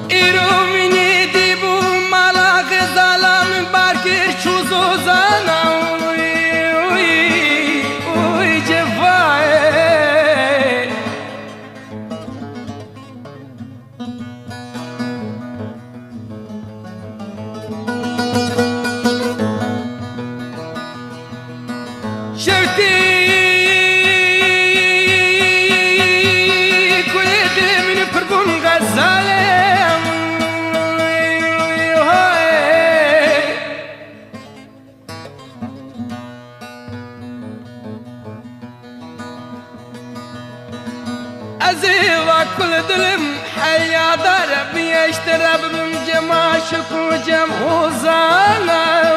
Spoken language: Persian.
ایرومینی دی بو مالا غزالان بارکر چوزوزانا اوی جفای شوتی أزيوا كل دلم حيا دار بيشترب من جماشك وجم وزانا